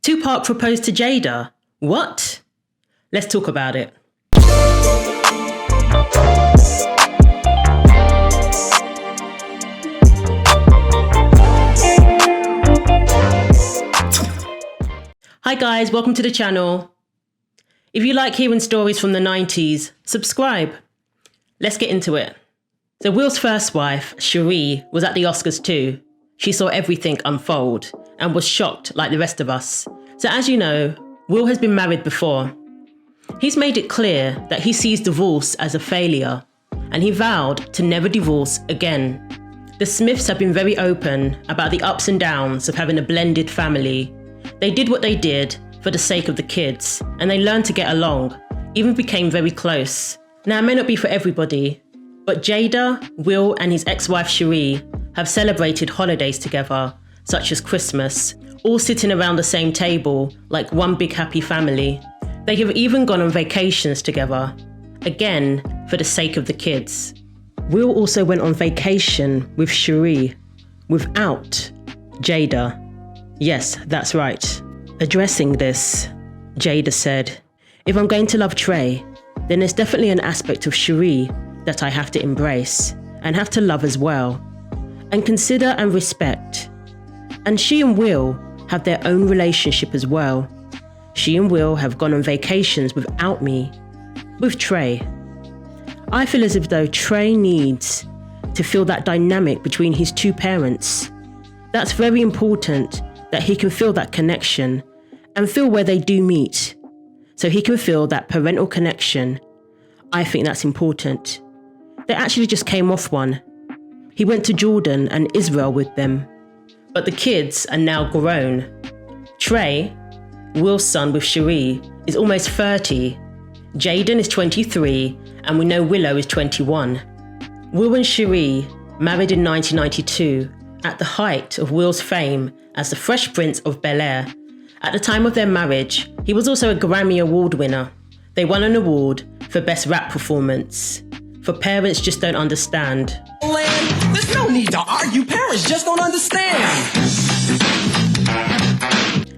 Tupac proposed to Jada. What? Let's talk about it. Hi guys, welcome to the channel. If you like hearing stories from the 90s, subscribe. Let's get into it. So Will's first wife, Sheree, was at the Oscars too. She saw everything unfold and was shocked like the rest of us. So as you know, Will has been married before. He's made it clear that he sees divorce as a failure, and he vowed to never divorce again. The Smiths have been very open about the ups and downs of having a blended family. They did what they did for the sake of the kids, and they learned to get along, even became very close. Now, it may not be for everybody, but Jada, Will, and his ex-wife Sheree have celebrated holidays together, such as Christmas, all sitting around the same table like one big happy family. They have even gone on vacations together, again, for the sake of the kids. Will also went on vacation with Sheree, without Jada. Yes, that's right. Addressing this, Jada said, "If I'm going to love Trey, then there's definitely an aspect of Sheree that I have to embrace and have to love as well, and consider and respect. And she and Will have their own relationship as well. She and Will have gone on vacations without me, with Trey. I feel as if though Trey needs to feel that dynamic between his two parents. That's very important, that he can feel that connection and feel where they do meet, so he can feel that parental connection. I think that's important. They actually just came off one. He went to Jordan and Israel with them. But the kids are now grown. Trey, Will's son with Sheree, is almost 30. Jaden is 23, and we know Willow is 21. Will and Sheree married in 1992, at the height of Will's fame as the Fresh Prince of Bel-Air. At the time of their marriage, he was also a Grammy Award winner. They won an award for Best Rap Performance. For Parents Just Don't Understand. There's no need to argue, parents just don't understand.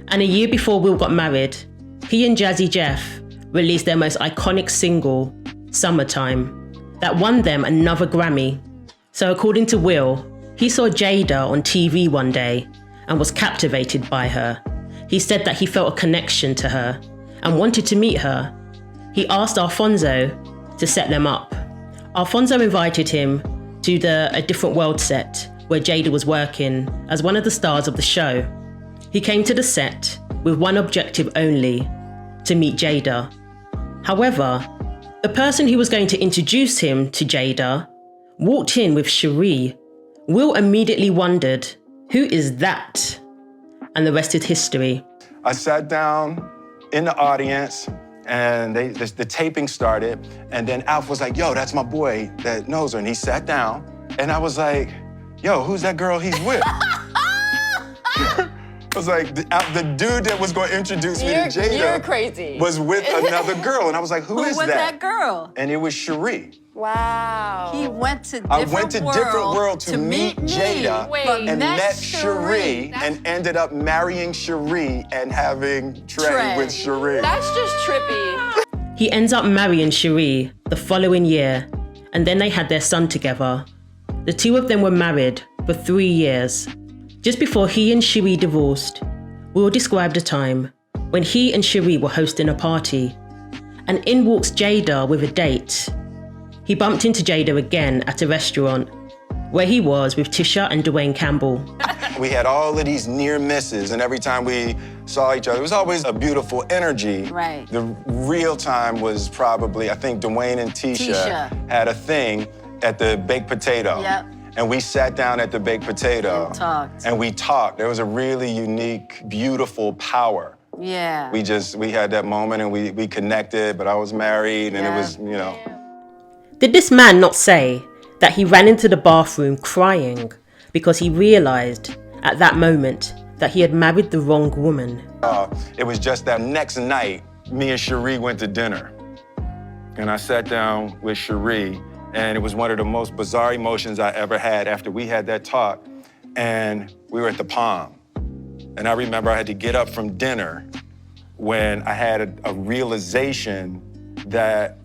And a year before Will got married, he and Jazzy Jeff released their most iconic single, Summertime, that won them another Grammy. So according to Will, he saw Jada on TV one day and was captivated by her. He said that he felt a connection to her and wanted to meet her. He asked Alfonso to set them up. Alfonso invited him to the A Different World set where Jada was working as one of the stars of the show. He came to the set with one objective only, to meet Jada. However, the person who was going to introduce him to Jada walked in with Sheree. Will immediately wondered, who is that? And the rest is history. I sat down in the audience and the taping started, and then Alf was like, "Yo, that's my boy that knows her." And he sat down, and I was like, "Yo, who's that girl he's with?" I was like, the dude that was going to introduce me to Jada you're crazy. was with another girl. And I was like, who is that? Who was that girl? And it was Sheree. Wow. He went to I went to different world to meet Jada and met Sheree. and ended up marrying Sheree and having Trey with Sheree. That's just trippy. He ends up marrying Sheree the following year, and then they had their son together. The two of them were married for 3 years. Just before he and Sheree divorced, Will described a time when he and Sheree were hosting a party, and in walks Jada with a date. He bumped into Jada again at a restaurant, where he was with Tisha and Dwayne Campbell. We had all of these near misses, and every time we saw each other, it was always a beautiful energy. Right. The real time was probably, I think Dwayne and Tisha had a thing at the baked potato. Yep. And we sat down at the baked potato. And talked. And we talked. There was a really unique, beautiful power. Yeah. We had that moment and we connected, but I was married and it was, you know. Did this man not say that he ran into the bathroom crying because he realized at that moment that he had married the wrong woman? It was just that next night, me and Sheree went to dinner. And I sat down with Sheree, and it was one of the most bizarre emotions I ever had after we had that talk. And we were at the Palm. And I remember I had to get up from dinner when I had a realization that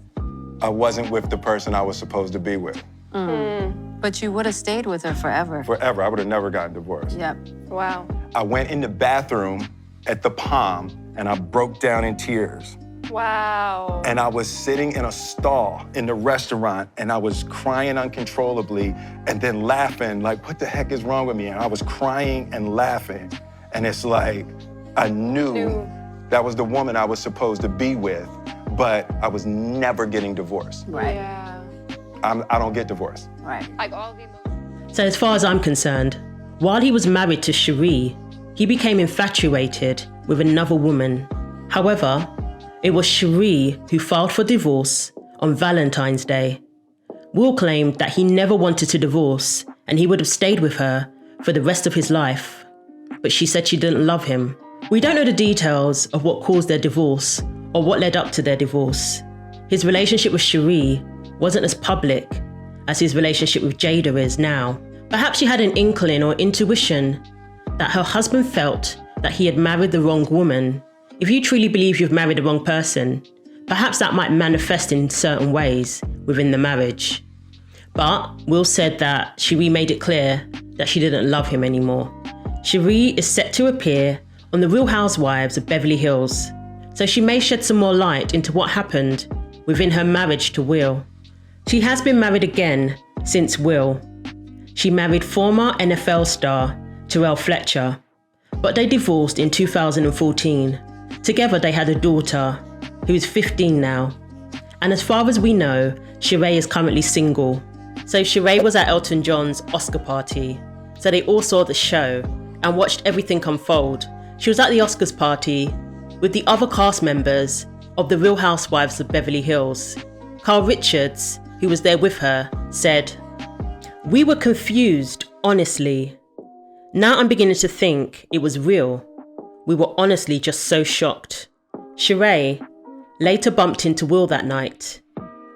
I wasn't with the person I was supposed to be with. But you would have stayed with her forever. Forever. I would have never gotten divorced. Yep. Wow. I went in the bathroom at the Palm and I broke down in tears. Wow. And I was sitting in a stall in the restaurant and I was crying uncontrollably and then laughing like, what the heck is wrong with me? And I was crying and laughing. And it's like, I knew that was the woman I was supposed to be with, but I was never getting divorced. Right. Yeah. I don't get divorced. Right. Like all the emotions. So as far as I'm concerned, while he was married to Sheree, he became infatuated with another woman. However, it was Sheree who filed for divorce on Valentine's Day. Will claimed that he never wanted to divorce and he would have stayed with her for the rest of his life. But she said she didn't love him. We don't know the details of what caused their divorce or what led up to their divorce. His relationship with Sheree wasn't as public as his relationship with Jada is now. Perhaps she had an inkling or intuition that her husband felt that he had married the wrong woman. If you truly believe you've married the wrong person, perhaps that might manifest in certain ways within the marriage. But Will said that Sheree made it clear that she didn't love him anymore. Sheree is set to appear on The Real Housewives of Beverly Hills, so she may shed some more light into what happened within her marriage to Will. She has been married again since Will. She married former NFL star Terrell Fletcher, but they divorced in 2014. Together they had a daughter, who is 15 now. And as far as we know, Sheree is currently single. So Sheree was at Elton John's Oscar party, so they all saw the show and watched everything unfold. She was at the Oscars party with the other cast members of The Real Housewives of Beverly Hills. Carl Richards, who was there with her, said, "We were confused, honestly. Now I'm beginning to think it was real. We were honestly just so shocked." Sheree later bumped into Will that night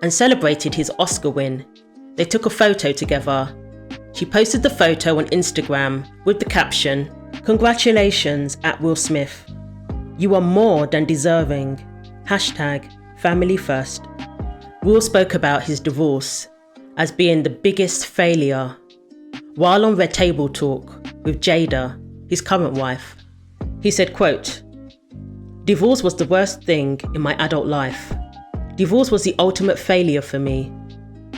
and celebrated his Oscar win. They took a photo together. She posted the photo on Instagram with the caption, "Congratulations at Will Smith. You are more than deserving. #family first." Will spoke about his divorce as being the biggest failure while on Red Table Talk with Jada, his current wife. He said, quote, "Divorce was the worst thing in my adult life. Divorce was the ultimate failure for me.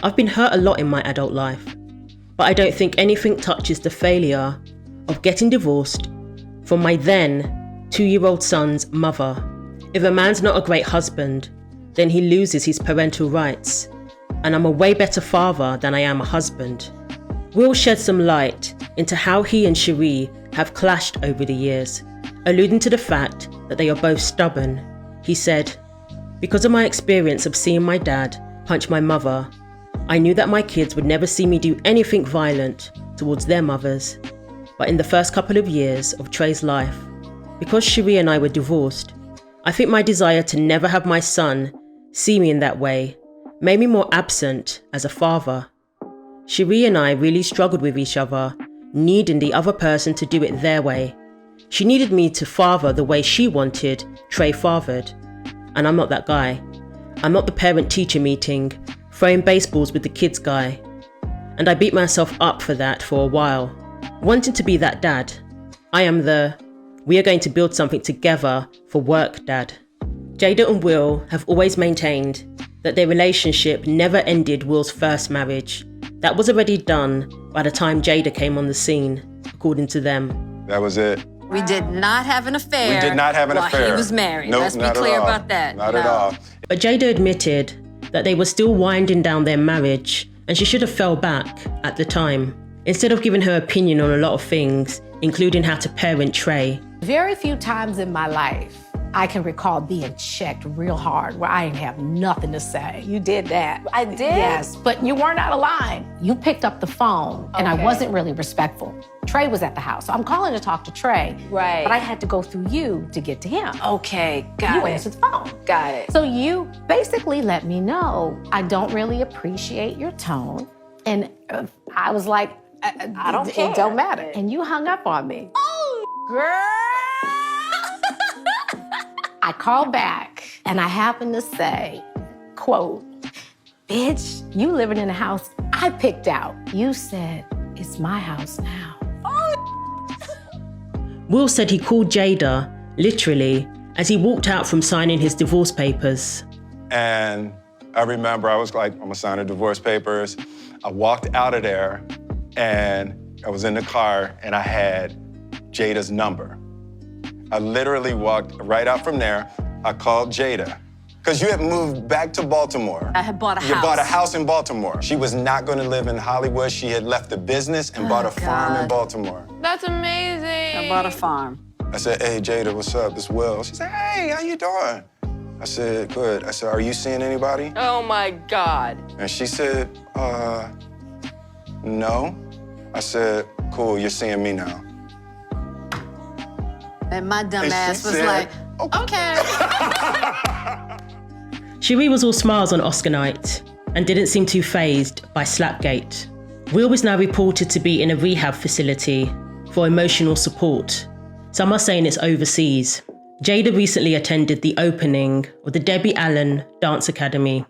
I've been hurt a lot in my adult life, but I don't think anything touches the failure of getting divorced from my then 2-year-old son's mother. If a man's not a great husband, then he loses his parental rights, and I'm a way better father than I am a husband." Will shed some light into how he and Sheree have clashed over the years, alluding to the fact that they are both stubborn. He said, "Because of my experience of seeing my dad punch my mother, I knew that my kids would never see me do anything violent towards their mothers. But in the first couple of years of Trey's life, because Sheree and I were divorced, I think my desire to never have my son see me in that way made me more absent as a father. Sheree and I really struggled with each other, needing the other person to do it their way. She needed me to father the way she wanted Trey fathered. And I'm not that guy. I'm not the parent-teacher meeting, throwing baseballs with the kids guy. And I beat myself up for that for a while, wanting to be that dad. I am the, we are going to build something together for work dad." Jada and Will have always maintained that their relationship never ended Will's first marriage. That was already done by the time Jada came on the scene, according to them. That was it. We did not have an affair. We did not have an while affair. He was married. Nope, Let's be not at clear all. about that. Not at all. But Jada admitted that they were still winding down their marriage and she should have fell back at the time, instead of giving her opinion on a lot of things, including how to parent Trey. Very few times in my life I can recall being checked real hard where I didn't have nothing to say. You did that. I did? Yes, but you weren't out of line. You picked up the phone, and I Okay. wasn't really respectful. Trey was at the house, so I'm calling to talk to Trey. Right. But I had to go through you to get to him. Okay, got You it. answered the phone. Got it. So you basically let me know I don't really appreciate your tone, and I was like, I don't It care. don't matter. And you hung up on me. Girl! I called back and I happened to say, quote, bitch, you living in a house I picked out. You said, it's my house now. Will said he called Jada, literally, as he walked out from signing his divorce papers. And I remember I was like, I'm gonna sign the divorce papers. I walked out of there and I was in the car and I had Jada's number. I literally walked right out from there. I called Jada. Because you had moved back to Baltimore. I had bought a house. You bought a house in Baltimore. She was not gonna live in Hollywood. She had left the business and bought a farm in Baltimore. That's amazing. I bought a farm. I said, hey, Jada, what's up? It's Will. She said, hey, how you doing? I said, good. I said, are you seeing anybody? Oh my God. And she said, no. I said, cool, you're seeing me now. And my dumb And she ass was said, like, okay. Sheree was all smiles on Oscar night and didn't seem too fazed by Slapgate. Will was now reported to be in a rehab facility for emotional support. Some are saying it's overseas. Jada recently attended the opening of the Debbie Allen Dance Academy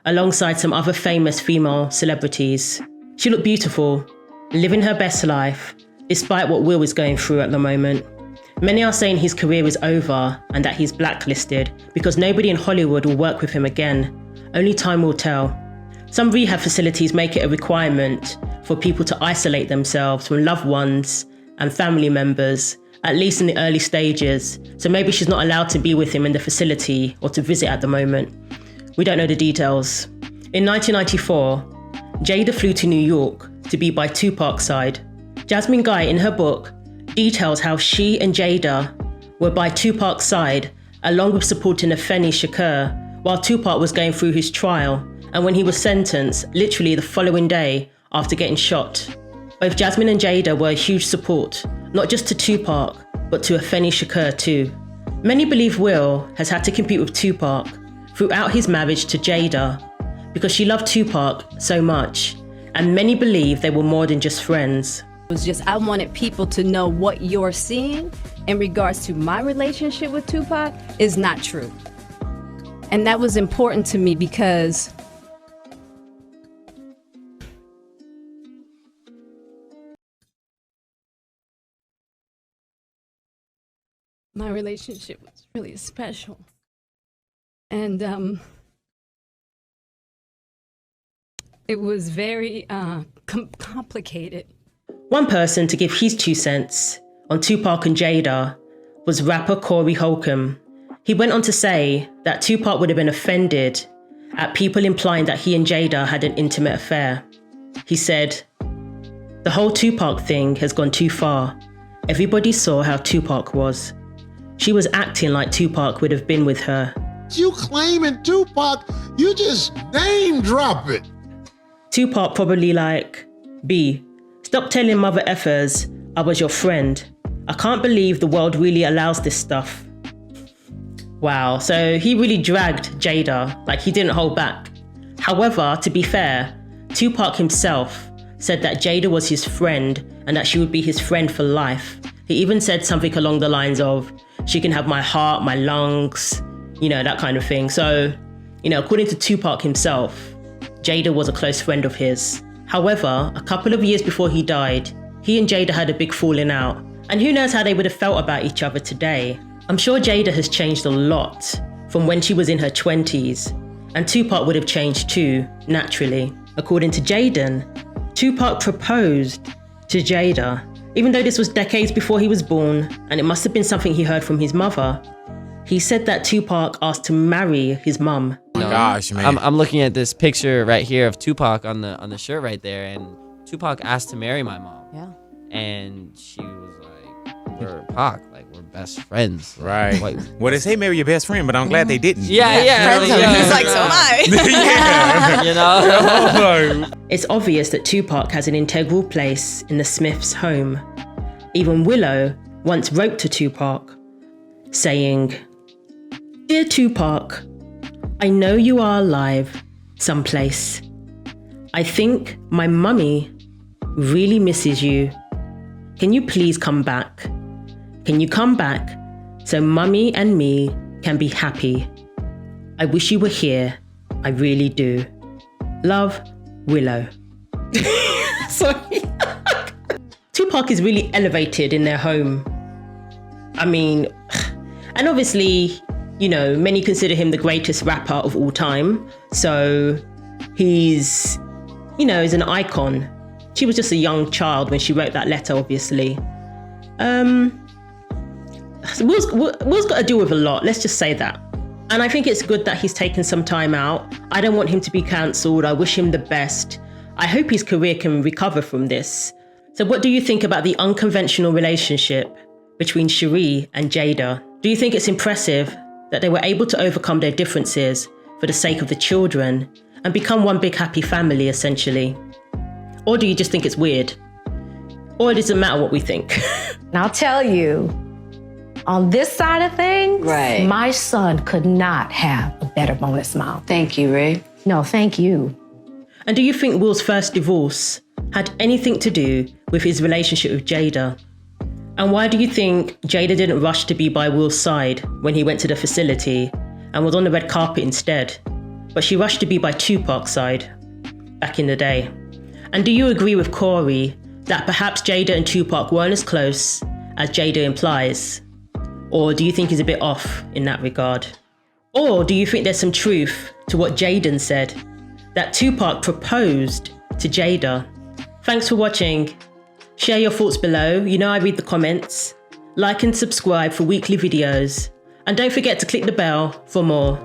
alongside some other famous female celebrities. She looked beautiful, living her best life, despite what Will is going through at the moment. Many are saying his career is over and that he's blacklisted because nobody in Hollywood will work with him again. Only time will tell. Some rehab facilities make it a requirement for people to isolate themselves from loved ones and family members, at least in the early stages. So maybe she's not allowed to be with him in the facility or to visit at the moment. We don't know the details. In 1994, Jada flew to New York to be by Tupac's side. Jasmine Guy, in her book, details how she and Jada were by Tupac's side, along with supporting Afeni Shakur, while Tupac was going through his trial, and when he was sentenced, literally the following day after getting shot. Both Jasmine and Jada were a huge support, not just to Tupac, but to Afeni Shakur too. Many believe Will has had to compete with Tupac throughout his marriage to Jada because she loved Tupac so much, and many believe they were more than just friends. It was just, I wanted people to know what you're seeing in regards to my relationship with Tupac is not true. And that was important to me because my relationship was really special. And it was very complicated. One person to give his 2 cents on Tupac and Jada was rapper Corey Holcomb. He went on to say that Tupac would have been offended at people implying that he and Jada had an intimate affair. He said, "The whole Tupac thing has gone too far. Everybody saw how Tupac was. She was acting like Tupac would have been with her." You claiming Tupac, you just name drop it. Tupac probably like, "B, stop telling mother effers I was your friend. I can't believe the world really allows this stuff." Wow, so he really dragged Jada, like he didn't hold back. However, to be fair, Tupac himself said that Jada was his friend and that she would be his friend for life. He even said something along the lines of, "She can have my heart, my lungs," that kind of thing. So, according to Tupac himself, Jada was a close friend of his. However, a couple of years before he died, he and Jada had a big falling out. And who knows how they would have felt about each other today. I'm sure Jada has changed a lot from when she was in her 20s. And Tupac would have changed too, naturally. According to Jaden, Tupac proposed to Jada, even though this was decades before he was born, and it must have been something he heard from his mother. He said that Tupac asked to marry his mum. Gosh, man. I'm looking at this picture right here of Tupac on the shirt right there, and Tupac asked to marry my mom. Yeah. And she was like, "We're Pac, like we're best friends." Right. Like, Well, they say marry your best friend, but I'm glad they didn't. yeah. He's like, so am I. Yeah. It's obvious that Tupac has an integral place in the Smiths' home. Even Willow once wrote to Tupac, saying, "Dear Tupac, I know you are alive someplace. I think my mummy really misses you. Can you please come back? Can you come back so mummy and me can be happy. I wish you were here. I really do. Love, Willow. Sorry. Tupac is really elevated in their home. I mean, and obviously, you know, many consider him the greatest rapper of all time. So he's, you know, he's an icon. She was just a young child when she wrote that letter, obviously. Will's got to deal with a lot, let's just say that. And I think it's good that he's taken some time out. I don't want him to be cancelled. I wish him the best. I hope his career can recover from this. So what do you think about the unconventional relationship between Sheree and Jada? Do you think it's impressive that they were able to overcome their differences for the sake of the children and become one big happy family, essentially? Or do you just think it's weird? Or it doesn't matter what we think? And I'll tell you, on this side of things, Right. my son could not have a better bonus mom. Thank you, Ray. No, thank you. And do you think Will's first divorce had anything to do with his relationship with Jada? And why do you think Jada didn't rush to be by Will's side when he went to the facility and was on the red carpet instead? But she rushed to be by Tupac's side back in the day. And do you agree with Corey that perhaps Jada and Tupac weren't as close as Jada implies? Or do you think he's a bit off in that regard? Or do you think there's some truth to what Jaden said, that Tupac proposed to Jada? Thanks for watching. Share your thoughts below. You know I read the comments. Like and subscribe for weekly videos. And don't forget to click the bell for more.